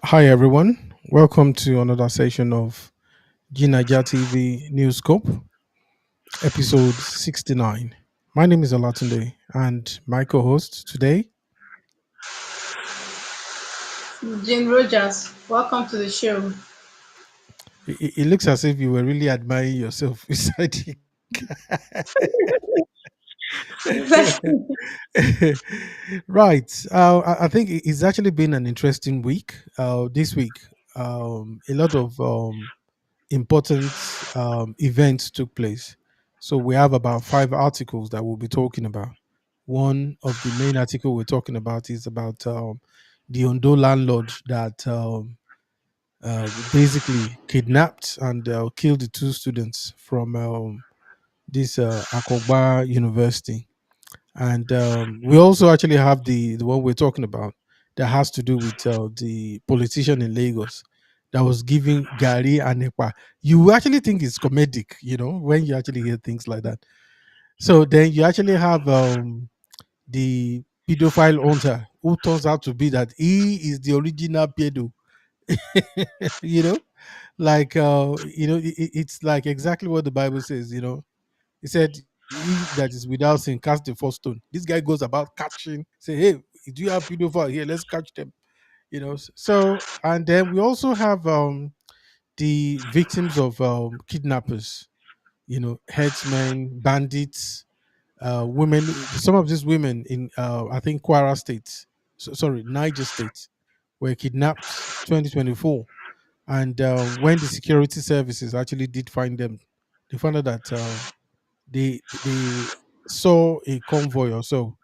Hi everyone, welcome to another session of Ginaja TV News Scope, episode 69. My name is Olatunde, and my co-host today, Jane Rogers, welcome to the show. it looks as if you were really admiring yourself beside the right. I think it's actually been an interesting week. This week, a lot of important events took place. So we have about five articles that we'll be talking about. One of the main article we're talking about is about the Ondo landlord that basically kidnapped and killed the two students from this Akogba University. And we also actually have the one we're talking about that has to do with the politician in Lagos that was giving Gary and Ekpa. You actually think it's comedic, when you actually hear things like that. So then you actually have the pedophile hunter who turns out to be that he is the original pedo. you know, it's like exactly what the Bible says. He said, "He that is without sin cast the first stone." This guy goes about catching, say, "Hey, do you have pedophile here? Let's catch them." So and then we also have the victims of kidnappers. Headsmen, bandits, women. Some of these women in I think Kwara State, sorry, Niger State, were kidnapped 2024, and when the security services actually did find them, they found out that they saw a convoy or so,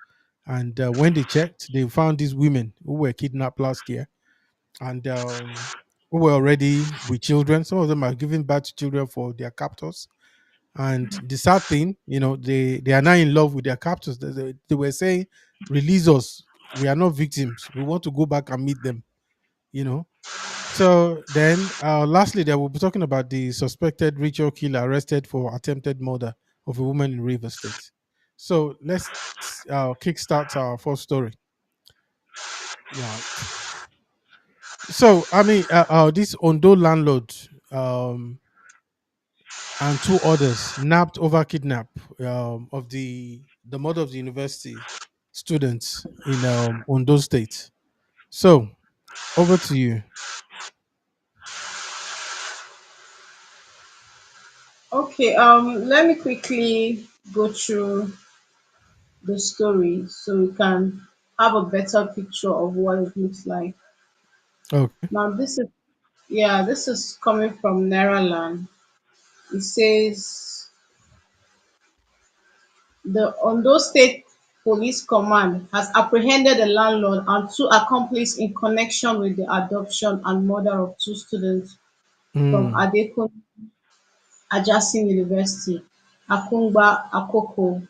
and when they checked, they found these women who were kidnapped last year, and who were already with children. Some of them are giving birth to children for their captors. And the sad thing, they are now in love with their captors. They were saying, "Release us. We are not victims. We want to go back and meet them." You know. So then, lastly, they will be talking about the suspected ritual killer arrested for attempted murder of a woman in River State. So let's kickstart our first story. Right. So I mean, this Ondo landlord and two others nabbed over kidnap of the mother of the university students in Ondo State. So over to you. Okay, let me quickly go through the story so we can have a better picture of what it looks like. Okay. Now, this is coming from Neraland. It says the Ondo State Police Command has apprehended the landlord and two accomplices in connection with the adoption and murder of two students from Mm, Adekun Ajasin University, Akungba Akoko.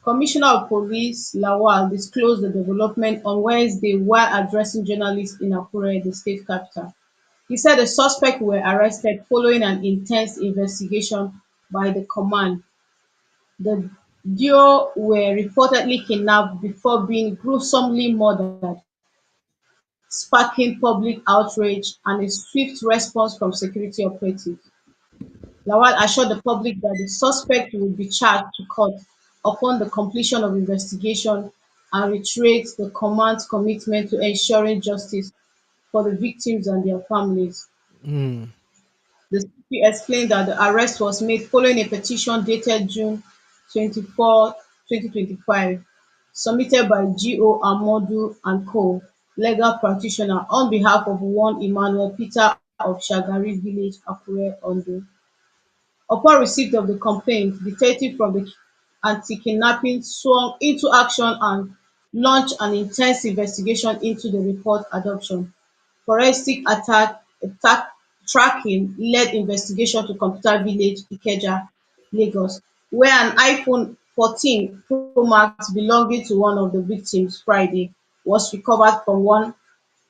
Commissioner of Police Lawal disclosed the development on Wednesday while addressing journalists in Akure, the state capital. He said the suspects were arrested following an intense investigation by the command. The duo were reportedly kidnapped before being gruesomely murdered, sparking public outrage and a swift response from security operatives. Lawal assured the public that the suspect will be charged to court upon the completion of investigation and reiterates the command's commitment to ensuring justice for the victims and their families. mm, The CP explained that the arrest was made following a petition dated June 24, 2025, submitted by G.O. Amodu and Co., legal practitioner, on behalf of one Emmanuel Peter of Shagari Village, Akure, Ondo. Upon receipt of the complaint, detectives from the anti-kidnapping swung into action and launched an intense investigation into the report adoption. Forensic attack tracking led investigation to Computer Village, Ikeja, Lagos, where an iPhone 14 Pro Max belonging to one of the victims Friday was recovered from one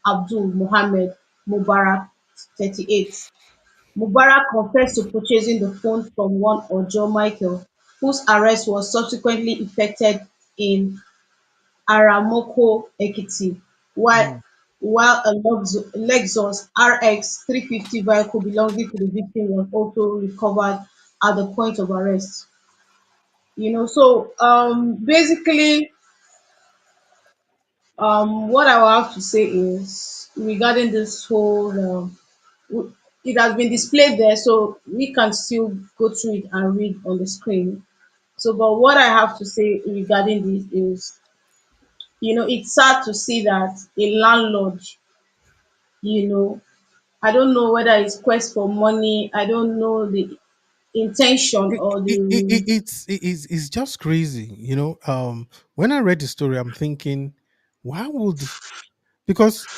Abdul Mohammed Mubarak, 38. Mubarak confessed to purchasing the phone from one Ojo Michael, whose arrest was subsequently effected in Aramoko, Ekiti, while mm. while a Lexus RX 350 vehicle belonging to the victim was also recovered at the point of arrest. So basically, what I will have to say is regarding this whole, it has been displayed there, so we can still go through it and read on the screen. So, but what I have to say regarding this is, it's sad to see that a landlord, you know, I don't know whether it's quest for money, I don't know the intention it, or it, it, the, it- it's just crazy, when I read the story, I'm thinking, why would, because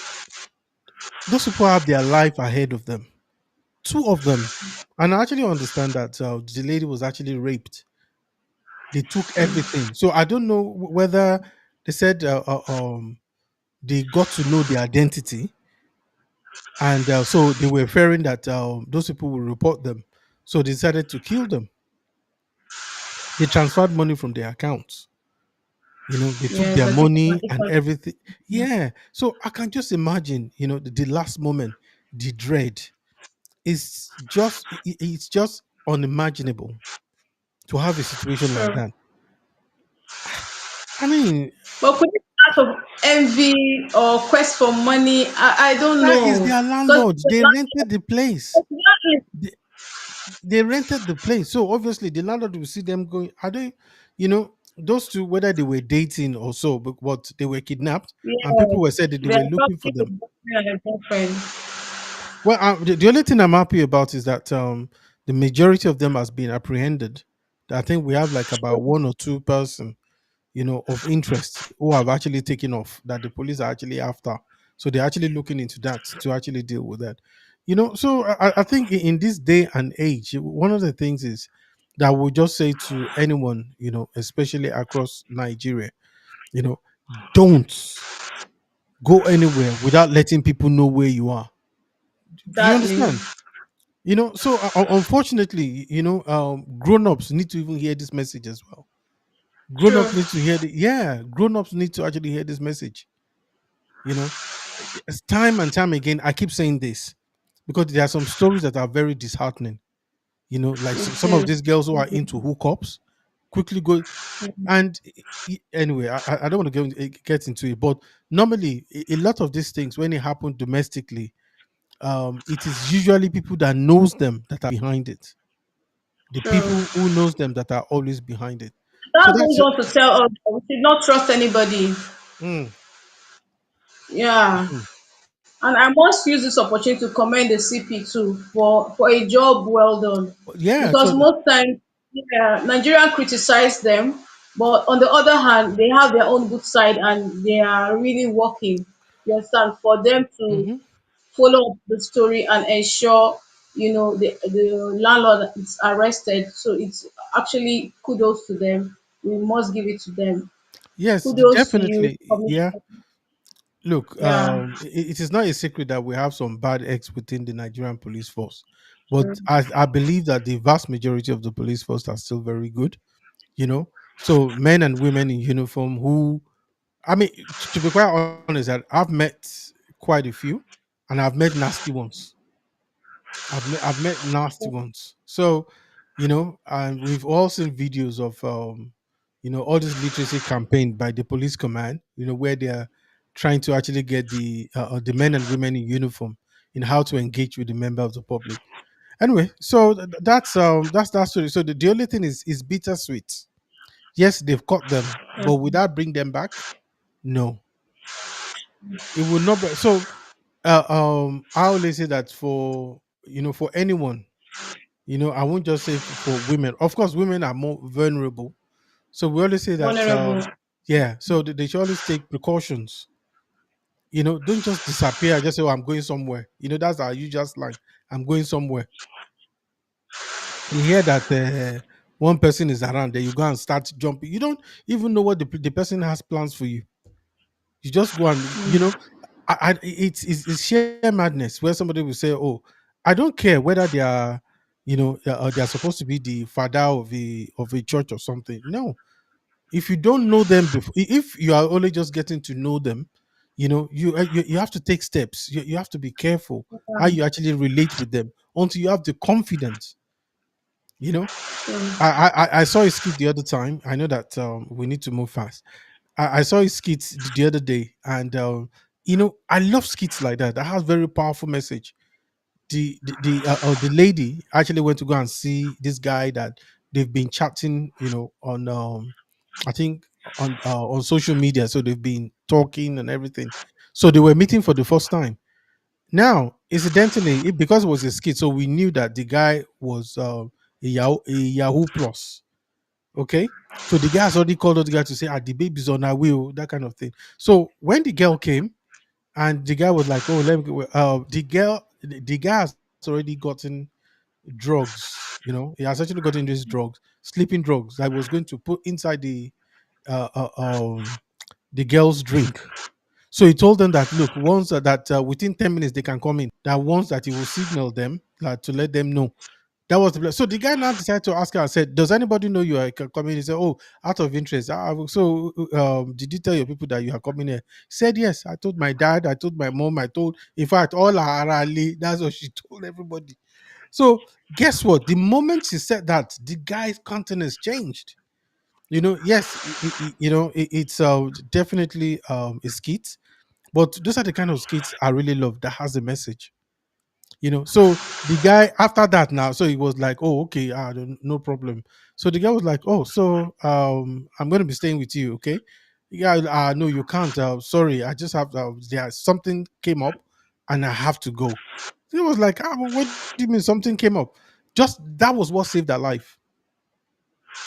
those people have their life ahead of them, two of them. And I actually understand that the lady was actually raped. They took everything, so I don't know whether they said they got to know the identity, and so they were fearing that those people will report them, so they decided to kill them. They transferred money from their accounts. They took yes, their I think money and it's everything. Yeah, so I can just imagine, the last moment, the dread. It's just unimaginable to have a situation like true. that. I mean, But could it be out of envy or quest for money? I don't that is know. their Because landlord. They rented the place. exactly, They rented the place, so obviously the landlord will see them going. Are they, those two, whether they were dating or so, but they were kidnapped, and people were yes, said that they they're were looking for probably a them. boyfriend and a girlfriend. Well, the only thing I'm happy about is that the majority of them has been apprehended. I think we have like about True. one or two person, of interest who have actually taken off that the police are actually after. So they're actually looking into that to actually deal with that. So I think in this day and age, one of the things is that we'll just say to anyone, especially across Nigeria, you know, don't go anywhere without letting people know where you are. Do you Exactly. understand? So unfortunately, grown-ups need to even hear this message as well. True. Grown-ups need to hear the yeah, grown-ups need to actually hear this message. You know, it's time and time again. I keep saying this because there are some stories that are very disheartening. Like It some of is. these girls who are into hookups quickly go. And anyway, I don't want to get into it, but normally a lot of these things when it happen domestically, it is usually people that knows them that are behind it. The True. people who knows them that are always behind it. So That that's goes on to tell us that we should not trust anybody. mm, Yeah. mm. And I must use this opportunity to commend the CP too for a job well done. Yeah. Because most times, yeah, Nigerian criticize them, but on the other hand, they have their own good side and they are really working. You understand? For them to Mhm. follow up the story and ensure, the landlord is arrested. So it's actually kudos to them. We must give it to them. Yes, Kudos to you, definitely. Yeah. Commissioner. Look, Yeah, it is not a secret that we have some bad eggs within the Nigerian police force, but true. I believe that the vast majority of the police force are still very good. You know, so men and women in uniform who, I mean, to be quite honest, that I've met quite a few, and I've met nasty ones. I've met nasty ones. So, and we've all seen videos of all this literacy campaign by the police command, where they're trying to actually get the men and women in uniform in how to engage with the member of the public. Anyway, so that's that story. So the only thing is bittersweet. Yes, they've caught them, but would that bring them back? No, it would not. So, I always say that for anyone, I won't just say for women. Of course, women are more vulnerable. So we always say that, Vulnerable. yeah. So they should always take precautions. Don't just disappear. Just say, "Oh, I'm going somewhere." That's our usual slang. I'm going somewhere. You hear that one person is around, there you go and start jumping. You don't even know what the person has plans for you. You just go and it's sheer madness where somebody will say, "Oh, I don't care whether they are, they are supposed to be the father of a church or something." No, if you don't know them before, if you are only just getting to know them, You have to take steps. You have to be careful how you actually relate with them until you have the confidence. You know, I saw a skit the other time. I know that we need to move fast. I saw a skit the other day, and I love skits like that. That has very powerful message. The lady actually went to go and see this guy that they've been chatting, on I think on social media. So they've been talking and everything. So they were meeting for the first time. Now, incidentally, because it was a skit, so we knew that the guy was a Yahoo Plus. Okay. So the guy has already called out the guy to say, the baby's on her wheel, that kind of thing. So when the girl came, and the guy was like, "Oh, let me go." The guy has already gotten drugs. He has actually gotten these drugs, sleeping drugs, that he was going to put inside uh, uh, um the girl's drink. So he told them that, look, once that within 10 minutes they can come in. That once that he will signal them, like, to let them know. That was the plan. So the guy now decided to ask her and said, "Does anybody know you are coming?" He said, "Oh, out of interest. So, did you tell your people that you are coming here?" He said, "Yes. I told my dad. I told my mom. In fact, all our rally. That's what she told everybody." So, guess what? The moment she said that, the guy's countenance changed. Yes, it's definitely a skit, but those are the kind of skits I really love that has a message. So the guy after that, now, so he was like, "Oh, okay, no problem." So the guy was like, "Oh, so I'm going to be staying with you, okay?" Yeah. No, you can't. Sorry, I just have there something came up and I have to go. He was like, "But what do you mean something came up?" Just that was what saved their life.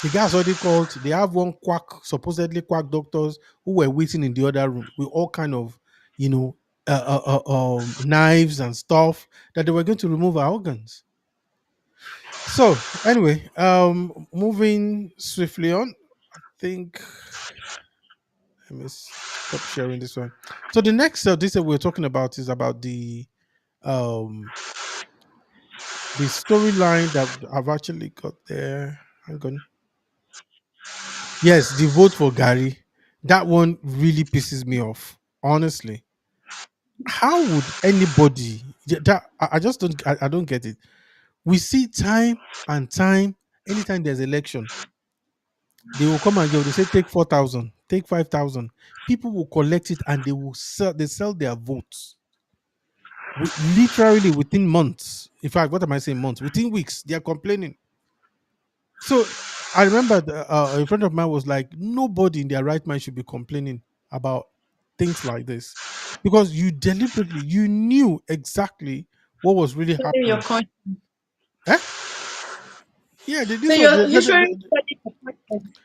The guy's already called. They have one quack, supposedly quack doctors who were waiting in the other room with all kind of, you know, knives and stuff that they were going to remove our organs. So anyway, moving swiftly on. I think let me stop sharing this one. So the next this that we're talking about is about um the storyline that I've actually got there. Hang on. Yes, the vote for Gary. That one really pisses me off. Honestly, how would anybody? I just don't. I don't get it. We see time and time. Anytime there's election, they will come and go. They say take 4,000, take 5,000. People will collect it and they will sell. They sell their votes. Literally within months. In fact, what am I saying? Months. Within weeks, they are complaining. So I remember a friend of mine was like, nobody in their right mind should be complaining about things like this, because you knew exactly what was really Following your happening. conscience. Eh? Yeah, So this was you're literally following your conscience.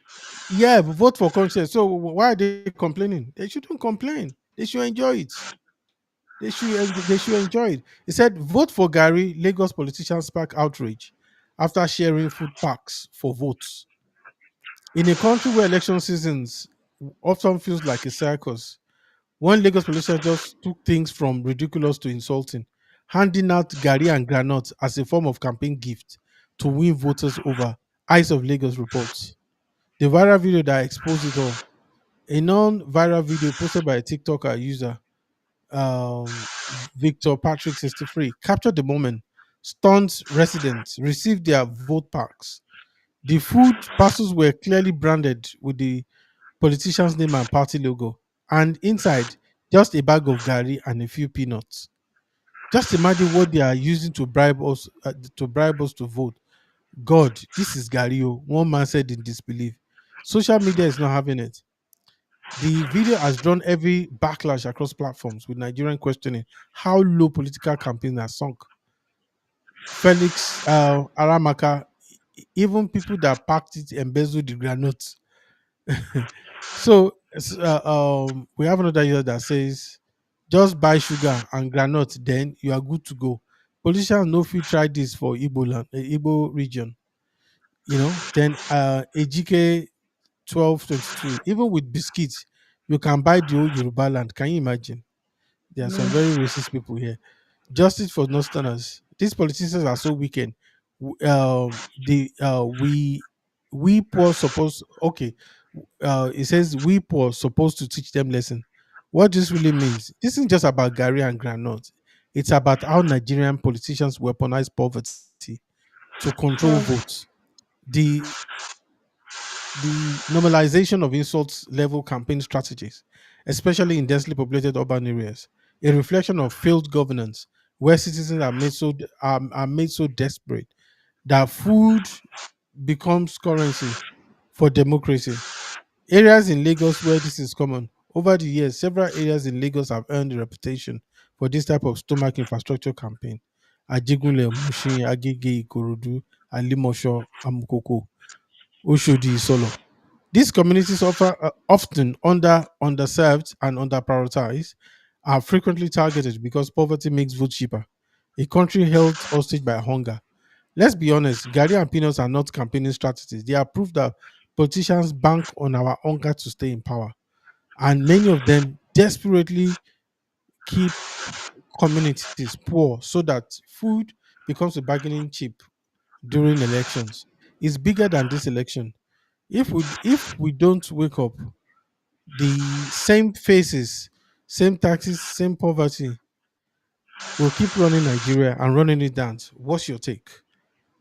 yeah, vote for conscience. So why are they complaining? They shouldn't complain. They should enjoy it. They should enjoy it. He said, vote for Gary. Lagos politicians spark outrage after sharing food packs for votes. In a country where election seasons often feels like a circus, one Lagos politician just took things from ridiculous to insulting, handing out Gari and Granot as a form of campaign gift to win voters over. Eyes of Lagos reports. The viral video that exposed it all. A non-viral video posted by a TikToker user, um, Victor Patrick 63, captured the moment. Stunned residents received their vote packs. The food parcels were clearly branded with the politician's name and party logo, and inside, just a bag of gari and a few peanuts. Just imagine what they are using to bribe us to vote. God, this is gari. Oh, one man said in disbelief. Social media is not having it. The video has drawn every backlash across platforms, with Nigerian questioning how low political campaigns are sunk. Felix Aramaka, even people that packed it embezzled the granules. So we have another user that says, just buy sugar and granite, then you are good to go. Politicians know if you try this for Igbo land, Igbo region. Then AGK 1222, even with biscuits, you can buy the whole Yoruba land. Can you imagine? There are some very racist people here. Justice for Northerners. These politicians are so wicked. The we poor supposed, okay. It says we poor supposed to teach them lesson. What this really means, this isn't just about Gary and Granot. It's about how Nigerian politicians weaponize poverty to control Hmm. votes. The the normalization of insults level campaign strategies, especially in densely populated urban areas, a reflection of failed governance, where citizens are made so desperate that food becomes currency for democracy. Areas in Lagos where this is common. Over the years, several areas in Lagos have earned a reputation for this type of stomach infrastructure campaign. Ajigunle, Mushin, Agege, Ikorodu, Alimosho, Amukoko, Oshodi, Solo. These communities often underserved and underprioritized are frequently targeted because poverty makes food cheaper. A country held hostage by hunger. Let's be honest, Gary and peanuts are not campaigning strategies. They are proof that politicians bank on our hunger to stay in power. And many of them desperately keep communities poor so that food becomes a bargaining chip during elections. It's bigger than this election. If we don't wake up, the same faces, same taxes, same poverty will keep running Nigeria and running it down. What's your take?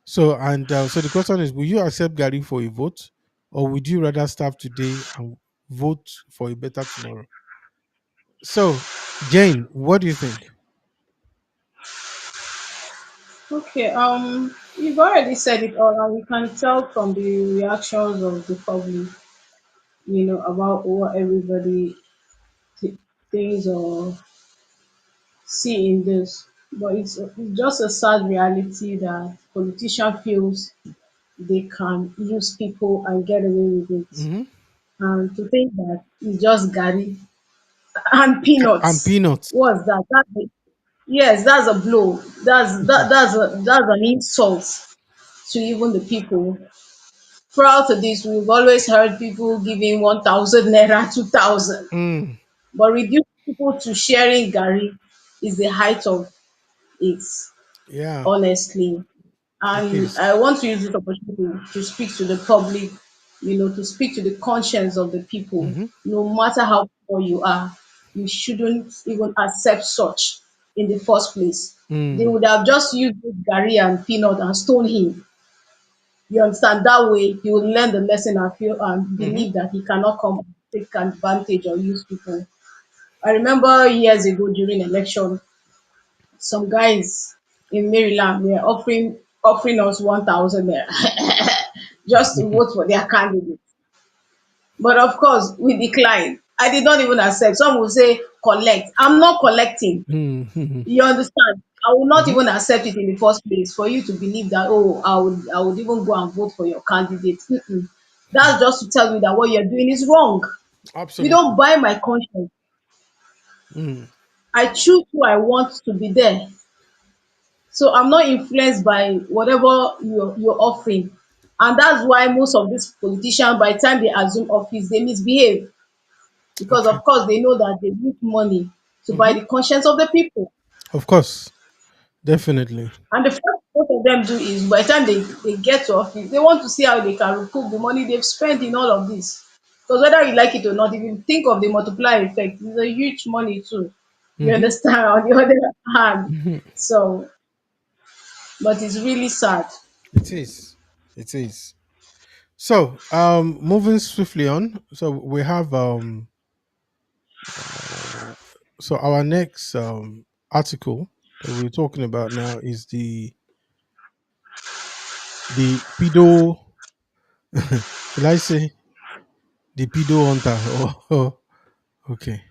So the question is: will you accept Gary for a vote, or would you rather starve today and vote for a better tomorrow? So, Jane, what do you think? Okay, you've already said it all, and we can tell from the reactions of the public, about what everybody th- thinks or see in this. But it's just a sad reality that politician feels they can use people and get away with it. Hmm. And to think that it's just Gary and And peanuts. peanuts. What's that? Yes, that's a blow. That's an insult to even the people. Prior to this, we've always heard people giving 1,000 naira, 2,000, Mm, but reducing people to sharing Gary is the height of it, yeah, honestly. it And is. I want to use this opportunity to speak to the public, to speak to the conscience of the people. Mm-hmm. No matter how poor you are, you shouldn't even accept such in the first place. They Mm, would have just used this Gary and peanut and stone him. You understand? That way, he will learn the lesson and feel and mm-hmm. believe that he cannot come and take advantage or use people. I remember years ago during election, some guys in Maryland were offering us 1,000 naira just to vote for their candidate. But of course, we declined. I did not even accept. Some will say collect. I'm not collecting. Mm-hmm. You understand? I will not Mm-hmm. even accept it in the first place for you to believe that, oh, I would even go and vote for your candidate. Mm-mm. That's just to tell you that what you're doing is wrong. You don't Absolutely. buy my conscience. Mm, I choose who I want to be there. So I'm not influenced by whatever you're offering. And that's why most of these politicians, by the time they assume office, they misbehave. Because okay. of course they know that they need money to buy Mm-hmm. the conscience of the people. Of course, definitely. And the first most of them do is by the time they get to office, they want to see how they can recoup the money they've spent in all of this. Because whether you like it or not, if you think of the multiplier effect, it's a huge money too. You Mm-hmm. understand? On the other hand. Mm-hmm. So, but it's really sad. It is. It is. So, moving swiftly on. So we have uh, so our next article that we're talking about now is the pedo. Shall I say the pedo hunter? Oh, okay.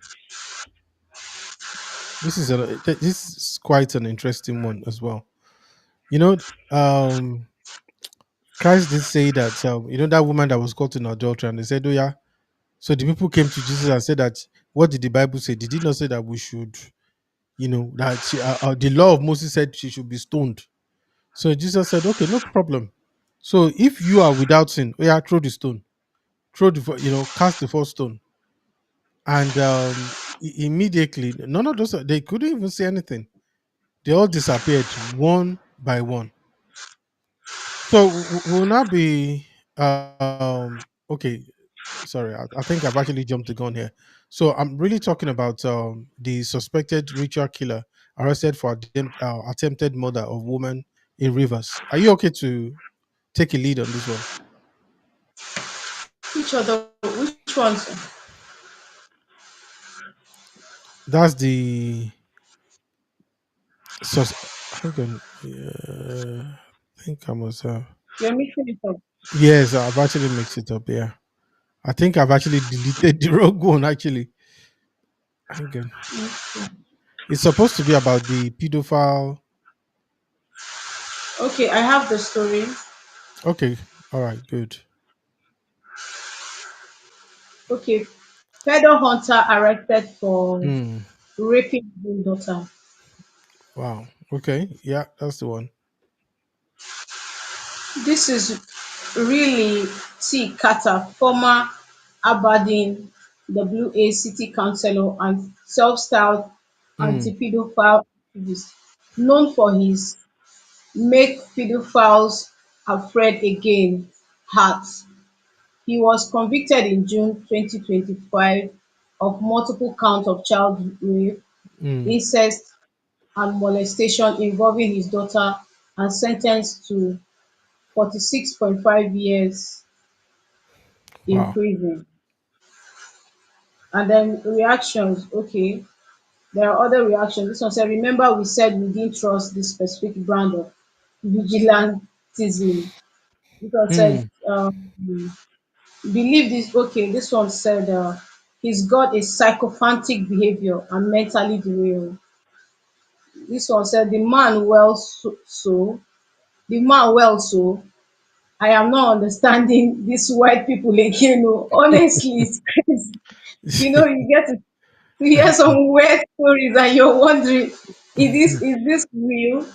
This is quite an interesting one as well. You know, um, Christ did say that that woman that was caught in adultery, and they said, "Oh yeah." So the people came to Jesus and said that, "What did the Bible say? Did it not say that we should, that the law of Moses said she should be stoned?" So Jesus said, "Okay, no problem. So if you are without sin, oh yeah, throw the stone, cast the first stone." And immediately, none of those they couldn't even say anything. They all disappeared one by one. So we'll now be okay. Sorry, I think I've actually jumped the gun here. So I'm really talking about the suspected ritual killer arrested for attempted murder of woman in Rivers. Are you okay to take a lead on this one? Which ones? That's the sus. Hang on. Yeah, I think I must have. You're mixing it up. Yes, I've actually mixed it up. Yeah, I think I've actually deleted the wrong one. Actually, hang on. It's supposed to be about the pedophile. Okay, I have the story. Okay, all right, good. Okay, pedo hunter arrested for Hmm. raping his daughter. Wow. Okay. Yeah, that's the one. This is really T. Carter, former Aberdeen WA city councillor and self-styled Hmm. anti-pedophile activist, known for his "Make Pedophiles Afraid Again" hat. He was convicted in June 2025 of multiple counts of child rape, Hmm. incest and molestation involving his daughter, and sentenced to 46.5 years in Wow. prison. And then reactions, okay. There are other reactions. This one said, remember we said we didn't trust this specific brand of vigilantism. This one said, Hmm. believe this. Okay, this one said, he's got a psychophantic behavior and mentally derailed. This one said, the man well so. I am not understanding these white people again. Oh. Honestly, it's crazy. You get to hear some weird stories and you're wondering, is this real?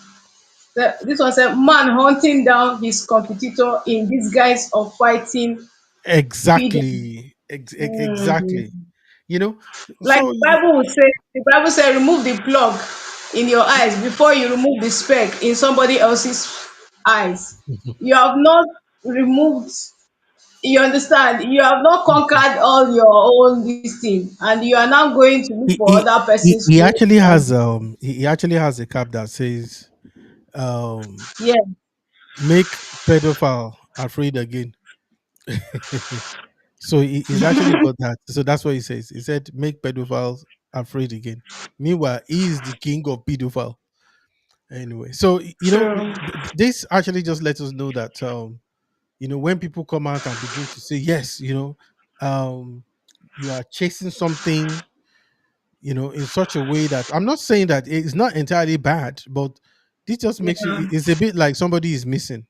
This one said, man hunting down his competitor in disguise of fighting freedom. Exactly. Exactly. Mhm. You know. Like So the Bible say, remove the plug in your eyes before you remove the speck in somebody else's eyes. You have not removed, you understand, you have not conquered all your own this thing, and you are now going to look he, for he, other he person's he own actually has and he actually has a cap that says um yeah. make pedophile afraid again. So he's actually got that. So that's what he says. He said make pedophiles afraid again. Meanwhile, he is the king of pedophile. Anyway, so True. this actually just lets us know that when people come out and begin to say yes, um you are chasing something, in such a way that I'm not saying that it's not entirely bad, but this just makes you Yeah. it's a bit like somebody is missing,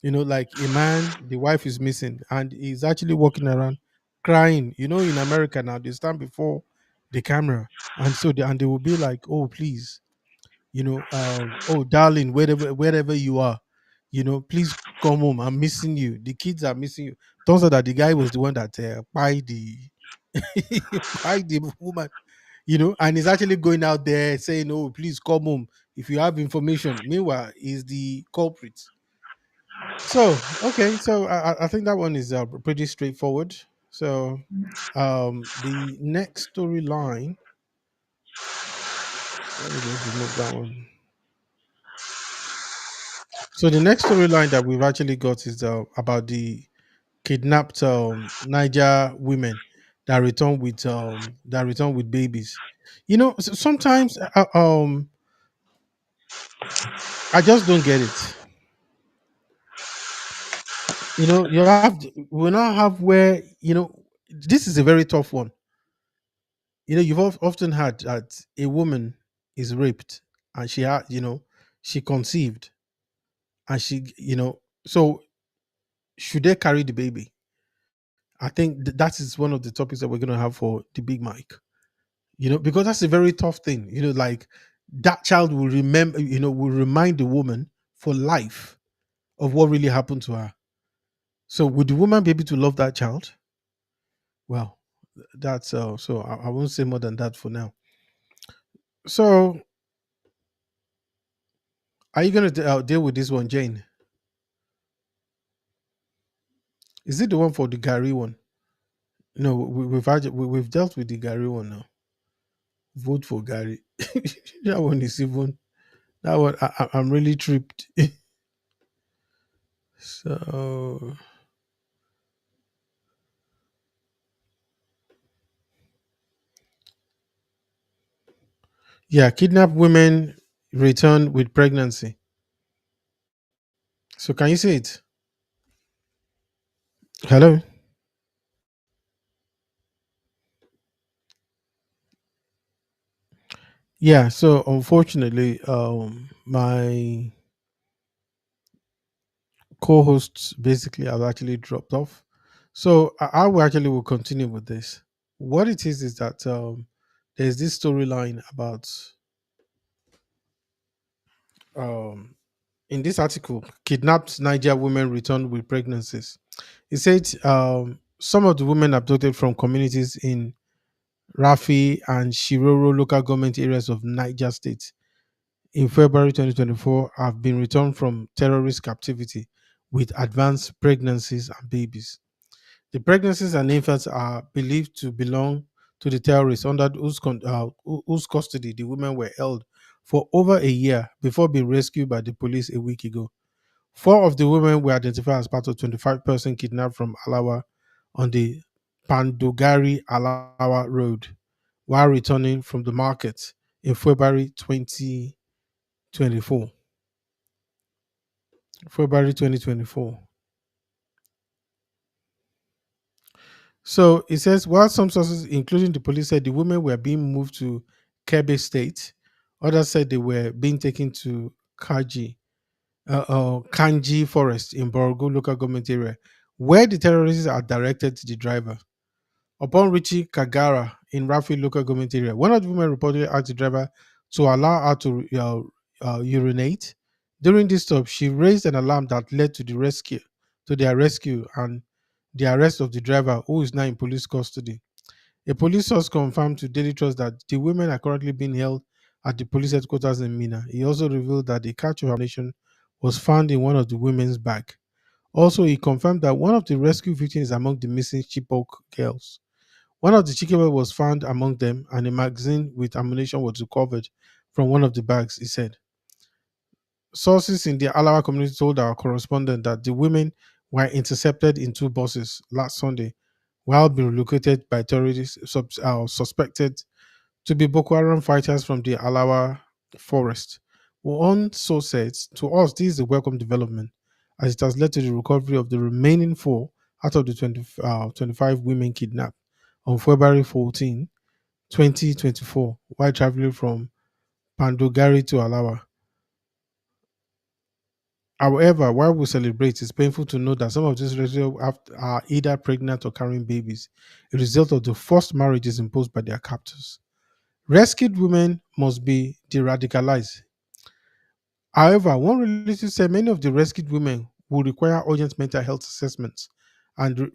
like a man, the wife is missing and he's actually walking around crying. In America now they stand before the camera, and they will be like, oh please, oh darling, wherever you are, please come home, I'm missing you, the kids are missing you. Turns out that the guy was the one that buy the buy the woman, and he's actually going out there saying, oh please come home if you have information. Meanwhile he's the culprit. So okay, so I think that one is pretty straightforward. So the next storyline, let me just remove that one. So the next storyline that we've actually got is about the kidnapped Niger women that return with babies. Sometimes I just don't get it. We now have where this is a very tough one. You've often had that a woman is raped and she conceived, and so should they carry the baby? I think that is one of the topics that we're going to have for the big mic. Because that's a very tough thing. Like that child will remember, will remind the woman for life of what really happened to her. So would the woman be able to love that child? Well, that's so I won't say more than that for now. So are you going to deal with this one, Jane? Is it the one for the Gary one? No, we've dealt with the Gary one now. Vote for Gary. That one is even that one. I'm really tripped. So yeah, kidnapped women return with pregnancy. So can you see it? Hello. Yeah. So unfortunately, my co-hosts basically have actually dropped off. So I will actually will continue with this. What it is that there's this storyline about um in this article, kidnapped Niger women returned with pregnancies. It said some of the women abducted from communities in Rafi and Shiroro local government areas of Niger State in February 2024 have been returned from terrorist captivity with advanced pregnancies and babies. The pregnancies and infants are believed to belong to the terrorists under whose custody the women were held for over a year before being rescued by the police a week ago. Four of the women were identified as part of 25-person kidnapped from Alawa on the Pandogari Alawa Road while returning from the market in February 2024. February 2024. So it says while some sources, including the police, said the women were being moved to Kebbi State, others said they were being taken to Kanji Forest in Borgo local government area, where the terrorists are directed to the driver. Upon reaching Kagara in Rafi local government area, one of the women reportedly asked the driver to allow her to urinate. During this stop, she raised an alarm that led to their rescue and the arrest of the driver, who is now in police custody. A police source confirmed to Daily Trust that the women are currently being held at the police headquarters in Mina. He also revealed that a catch of ammunition was found in one of the women's bag. Also, he confirmed that one of the rescue victims is among the missing Chibok girls. One of the chicken was found among them, and a magazine with ammunition was recovered from one of the bags, he said. Sources in the Alawa community told our correspondent that the women were intercepted in two buses last Sunday while being relocated by terrorists suspected to be Boko Haram fighters from the Alawa forest. One source said, to us, this is a welcome development as it has led to the recovery of the remaining four out of the 25 women kidnapped on February 14, 2024, while traveling from Pandogari to Alawa. However, while we celebrate, it's painful to know that some of these rescues are either pregnant or carrying babies, a result of the forced marriages imposed by their captors. Rescued women must be de radicalized. However, one relative said many of the rescued women will require urgent mental health assessments and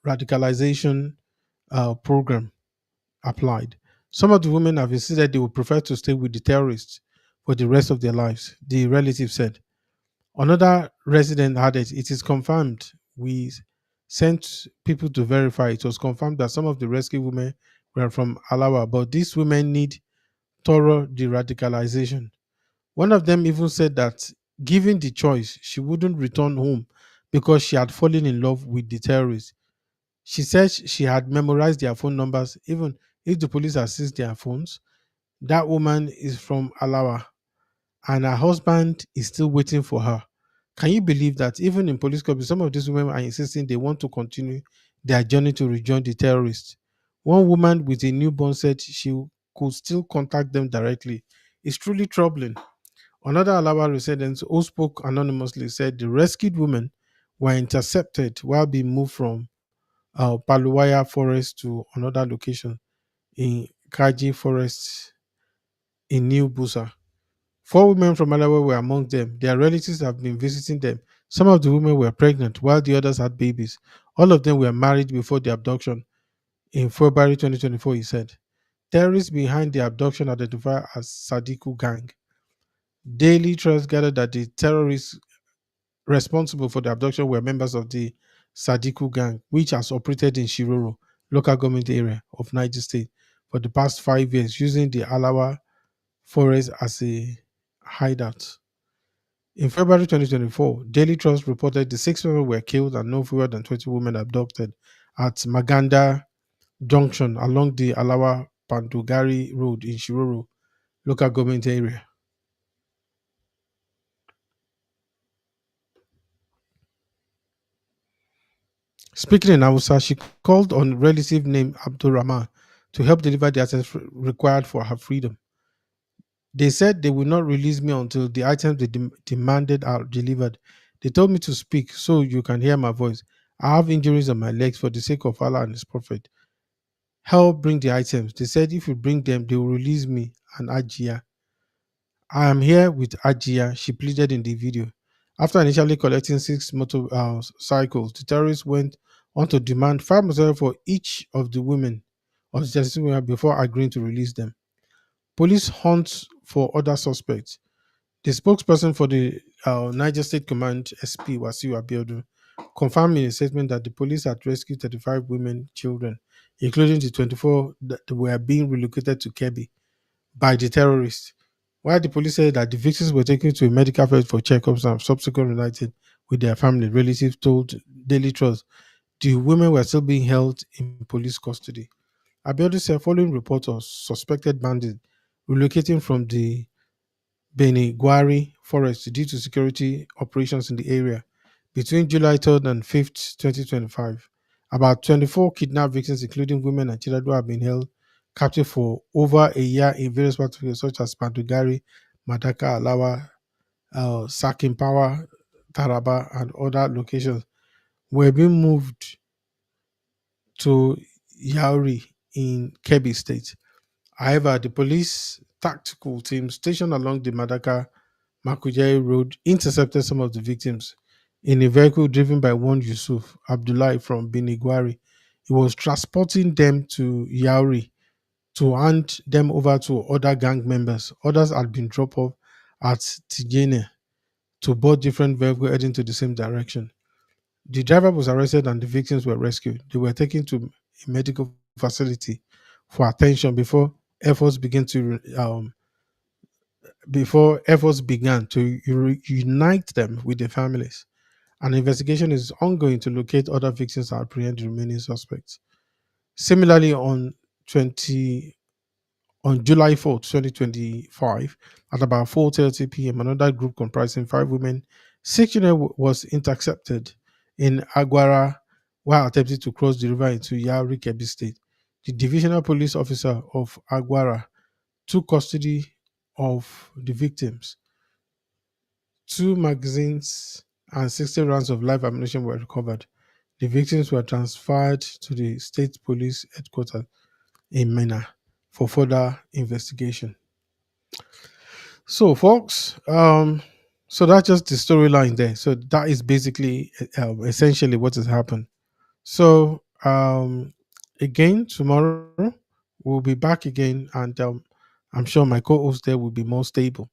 radicalization program applied. Some of the women have insisted they would prefer to stay with the terrorists for the rest of their lives, the relative said. Another resident added, it is confirmed. We sent people to verify. It was confirmed that some of the rescue women were from Alawa, but these women need thorough de radicalization. One of them even said that, given the choice, she wouldn't return home because she had fallen in love with the terrorists. She said she had memorized their phone numbers, even if the police had seized their phones. That woman is from Alawa and her husband is still waiting for her. Can you believe that even in police custody, some of these women are insisting they want to continue their journey to rejoin the terrorists? One woman with a newborn said she could still contact them directly. It's truly troubling. Another Alaba resident who spoke anonymously said the rescued women were intercepted while being moved from Paluwaya forest to another location in Kaji forest in New Busa. Four women from Malawi were among them. Their relatives have been visiting them. Some of the women were pregnant while the others had babies. All of them were married before the abduction in February 2024, he said. Terrorists behind the abduction identified as Sadiku Gang. Daily Trust gathered that the terrorists responsible for the abduction were members of the Sadiku gang, which has operated in Shiroro, local government area of Niger State, for the past 5 years, using the Alawa forest as a hideout. In February 2024, Daily Trust reported the 6 women were killed and no fewer than 20 women abducted at Maganda Junction along the Alawa Pandugari Road in Shiroro local government area. Speaking in Hausa, she called on a relative named Abdul Rahman to help deliver the items required for her freedom. They said they will not release me until the items they demanded are delivered. They told me to speak so you can hear my voice. I have injuries on my legs for the sake of Allah and His Prophet. Help bring the items. They said if you bring them, they will release me and Ajia. I am here with Ajia, she pleaded in the video. After initially collecting six motorcycles, the terrorists went on to demand 5 motorcycles for each of the women of the 36 women before agreeing to release them. Police hunt for other suspects. The spokesperson for the Niger State Command, SP Wasiu Abiodun, confirmed in a statement that the police had rescued 35 women children, including the 24 that were being relocated to Kebbi by the terrorists. While the police said that the victims were taken to a medical facility for checkups and subsequently reunited with their family, relatives told Daily Trust the women were still being held in police custody. Abiodun said following reports of suspected bandits relocating from the Beniguari forest due to security operations in the area. Between July 3rd and 5th, 2025, about 24 kidnapped victims, including women and children, have been held captive for over a year in various parts of the such as Pandugari, Madaka, Alawa, Sakimpawa, Taraba, and other locations, were being moved to Yauri in Kebbi State. However, the police tactical team stationed along the Madaka Makujai Road intercepted some of the victims in a vehicle driven by one Yusuf Abdullahi from Binigwari. He was transporting them to Yauri to hand them over to other gang members. Others had been dropped off at Tijene to board different vehicles heading to the same direction. The driver was arrested and the victims were rescued. They were taken to a medical facility for attention before efforts began to reunite them with their families. An investigation is ongoing to locate other victims and apprehend the remaining suspects. Similarly, 20 on July 4th, 2025, at about 4:30 p.m., another group comprising 5 women, 6 children was intercepted in Aguara while attempting to cross the river into Yauri, Kebbi State. The divisional police officer of Aguara took custody of the victims. 2 magazines and 60 rounds of live ammunition were recovered. The victims were transferred to the state police headquarters in Mena for further investigation. So, folks, so that's just the storyline there. So that is basically essentially what has happened. So, again tomorrow we'll be back again, and I'm sure my co-host there will be more stable.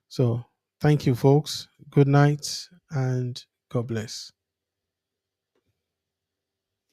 So, thank you, folks. Good night, and God bless.